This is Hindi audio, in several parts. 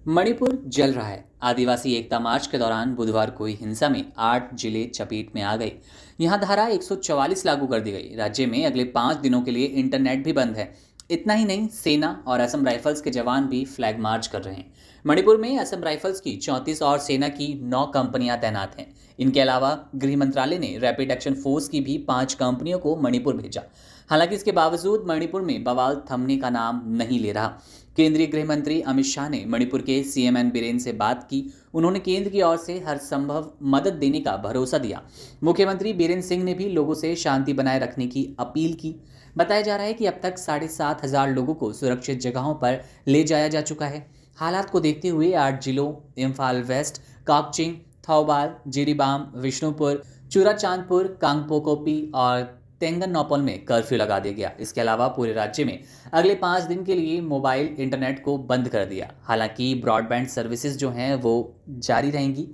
मणिपुर जल रहा है। आदिवासी एकता मार्च के दौरान बुधवार को हुई हिंसा में 8 जिले चपेट में आ गए। यहां धारा 144 लागू कर दी गई। राज्य में अगले 5 दिनों के लिए इंटरनेट भी बंद है। इतना ही नहीं, सेना और असम राइफल्स के जवान भी फ्लैग मार्च कर रहे हैं। मणिपुर में असम राइफल्स की 34 और सेना की 9 कंपनियां तैनात हैं। इनके अलावा गृह मंत्रालय ने रैपिड एक्शन फोर्स की भी 5 कंपनियों को मणिपुर भेजा। हालांकि इसके बावजूद मणिपुर में बवाल थमने का नाम नहीं ले रहा। केंद्रीय गृह मंत्री अमित शाह ने मणिपुर के सीएम एन बीरेन से बात की। उन्होंने केंद्र की ओर से हर संभव मदद देने का भरोसा दिया। मुख्यमंत्री बीरेन सिंह ने भी लोगों से शांति बनाए रखने की अपील की। बताया जा रहा है कि अब तक 7,500 लोगों को सुरक्षित जगहों पर ले जाया जा चुका है। हालात को देखते हुए 8 जिलों इम्फाल वेस्ट, काकचिंग, थौबाल, जिरीबाम, विष्णुपुर, चूराचांदपुर, कांगपोकोपी और तेंगन नौपल में कर्फ्यू लगा दिया गया। इसके अलावा पूरे राज्य में अगले 5 दिन के लिए मोबाइल इंटरनेट को बंद कर दिया। हालांकि ब्रॉडबैंड सर्विसेज जो हैं वो जारी रहेंगी।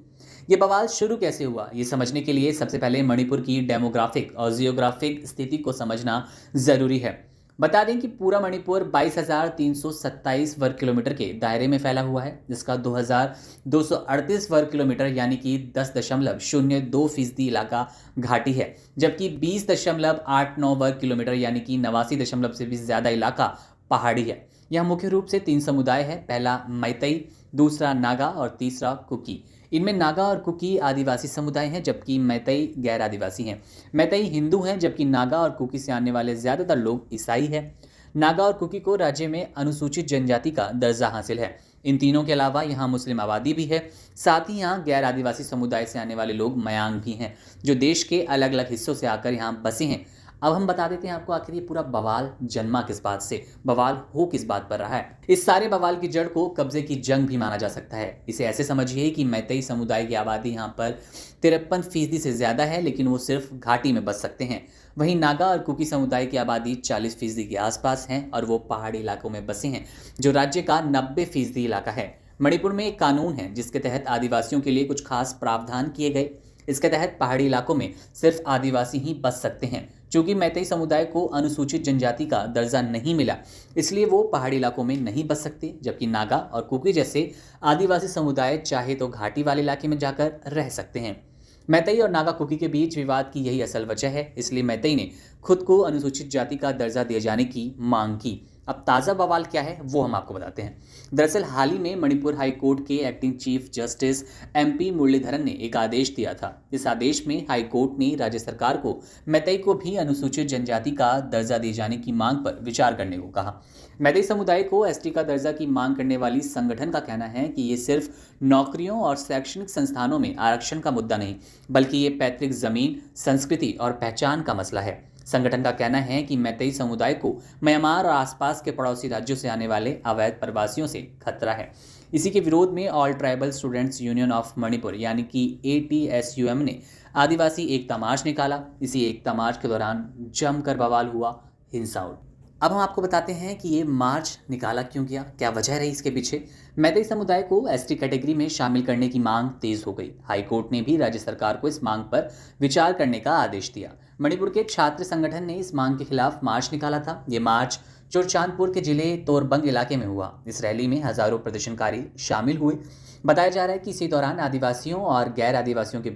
ये बवाल शुरू कैसे हुआ, ये समझने के लिए सबसे पहले मणिपुर की डेमोग्राफिक और जियोग्राफिक स्थिति को समझना ज़रूरी है। बता दें कि पूरा मणिपुर 22,327 वर्ग किलोमीटर के दायरे में फैला हुआ है, जिसका 2,238 वर्ग किलोमीटर यानी कि 10.02% इलाका घाटी है, जबकि 20.89 वर्ग किलोमीटर यानी कि 89 से भी ज़्यादा इलाका पहाड़ी है। यह मुख्य रूप से 3 समुदाय है। पहला मैतई, दूसरा नागा और तीसरा कुकी। इनमें नागा और कुकी आदिवासी समुदाय हैं, जबकि मैतई गैर आदिवासी हैं। मैतई हिंदू हैं, जबकि नागा और कुकी से आने वाले ज़्यादातर लोग ईसाई हैं। नागा और कुकी को राज्य में अनुसूचित जनजाति का दर्जा हासिल है। इन तीनों के अलावा यहाँ मुस्लिम आबादी भी है। साथ ही यहाँ गैर आदिवासी समुदाय से आने वाले लोग मयांग भी हैं, जो देश के अलग अलग हिस्सों से आकर यहाँ बसे हैं। अब हम बता देते हैं आपको आखिर ये पूरा बवाल जन्मा किस बात से, बवाल हो किस बात पर रहा है। इस सारे बवाल की जड़ को कब्जे की जंग भी माना जा सकता है। इसे ऐसे समझिए कि मैतई समुदाय की आबादी यहाँ पर 53% से ज्यादा है, लेकिन वो सिर्फ घाटी में बस सकते हैं। वहीं नागा और कुकी समुदाय की आबादी 40% के आसपास है और वो पहाड़ी इलाकों में बसे हैं, जो राज्य का 90% इलाका है। मणिपुर में एक कानून है जिसके तहत आदिवासियों के लिए कुछ खास प्रावधान किए गए। इसके तहत पहाड़ी इलाकों में सिर्फ आदिवासी ही बस सकते हैं। चूंकि मैतई समुदाय को अनुसूचित जनजाति का दर्जा नहीं मिला, इसलिए वो पहाड़ी इलाकों में नहीं बस सकते, जबकि नागा और कुकी जैसे आदिवासी समुदाय चाहे तो घाटी वाले इलाके में जाकर रह सकते हैं। मैतई और नागा कुकी के बीच विवाद की यही असल वजह है, इसलिए मैतई ने खुद को अनुसूचित जाति का दर्जा दिए जाने की मांग की। अब ताज़ा बवाल क्या है वो हम आपको बताते हैं। दरअसल हाल ही में मणिपुर हाई कोर्ट के acting chief justice MP Muralidharan ने एक आदेश दिया था। इस आदेश में हाई कोर्ट ने राज्य सरकार को मैतई को भी अनुसूचित जनजाति का दर्जा दिए जाने की मांग पर विचार करने को कहा। मैतई समुदाय को ST का दर्जा की मांग करने वाली संगठन का कहना है कि ये सिर्फ नौकरियों और शैक्षणिक संस्थानों में आरक्षण का मुद्दा नहीं, बल्कि ये पैतृक जमीन, संस्कृति और पहचान का मसला है। संगठन का कहना है कि मैतई समुदाय को म्यांमार और आसपास के पड़ोसी राज्यों से आने वाले अवैध प्रवासियों से खतरा है। इसी के विरोध में all tribal students union of Manipur यानी कि ATSUM ने आदिवासी एकता मार्च निकाला। इसी एकता मार्च के दौरान जमकर बवाल हुआ, हिंसा उठी। अब हम आपको बताते हैं कि ये मार्च निकाला क्यों गया, क्या वजह रही इसके पीछे। मैतई समुदाय को ST कैटेगरी में शामिल करने की मांग तेज हो गई। हाई कोर्ट ने भी राज्य सरकार को इस मांग पर विचार करने का आदेश दिया। मणिपुर के छात्र संगठन ने इस मांग के खिलाफ मार्च निकाला था। ये मार्च चुरचांदपुर के जिले तोरबंग इलाके में हुआ। इस रैली में हजारों प्रदर्शनकारी शामिल हुए। बताया जा रहा है कि इसी दौरान आदिवासियों और गैर आदिवासियों के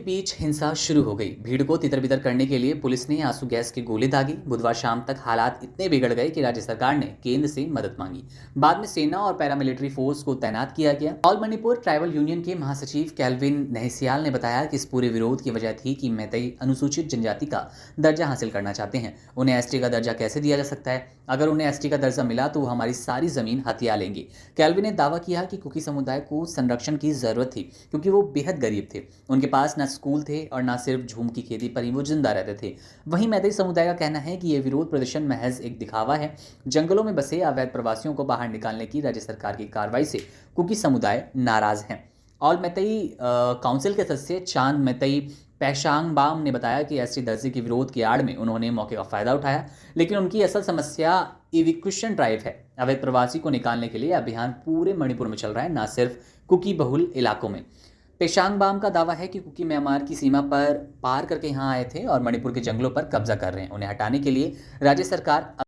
बीच हिंसा शुरू हो गई। भीड़ को तितर बितर करने के लिए पुलिस ने आंसू गैस की गोली दागी। बुधवार शाम तक हालात इतने बिगड़ गए कि राज्य सरकार ने केंद्र से मदद मांगी। बाद में सेना और पैरामिलिट्री फोर्स को तैनात किया गया। ऑल मणिपुर ट्राइबल यूनियन के महासचिव कैल्विन नहसियाल ने बताया कि इस पूरे विरोध की वजह थी कि मैतई अनुसूचित जनजाति का दर्जा हासिल करना चाहते हैं। उन्हें ST का दर्जा कैसे दिया जा सकता है? अगर उन्हें ST का दर्जा मिला तो वो हमारी सारी जमीन हथिया लेंगे। कैल्विन ने दावा किया कि कुकी समुदाय को संरक्षण की जरूरत थी, क्योंकि वो बेहद गरीब थे। उनके पास न स्कूल थे और न सिर्फ झूम की खेती पर ही वो जिंदा रहते थे। वहीं मैतई समुदाय का कहना है कि यह विरोध प्रदर्शन महज एक दिखावा है। जंगलों में बसे अवैध प्रवासियों को बाहर निकालने की राज्य सरकार की कार्रवाई से कुकी समुदाय नाराज हैं। ऑल मैतई काउंसिल के सदस्य चांद मैतई पैशांगबाम ने बताया कि ST दर्जे के विरोध की आड़ में उन्होंने मौके का फायदा उठाया, लेकिन उनकी असल समस्या इविक्वेशन ड्राइव है। अवैध प्रवासी को निकालने के लिए अभियान पूरे मणिपुर में चल रहा है, न सिर्फ कुकी बहुल इलाकों में। पेशांगबाम का दावा है कि कुकी म्यांमार की सीमा पर पार करके यहाँ आए थे और मणिपुर के जंगलों पर कब्जा कर रहे हैं। उन्हें हटाने के लिए राज्य सरकार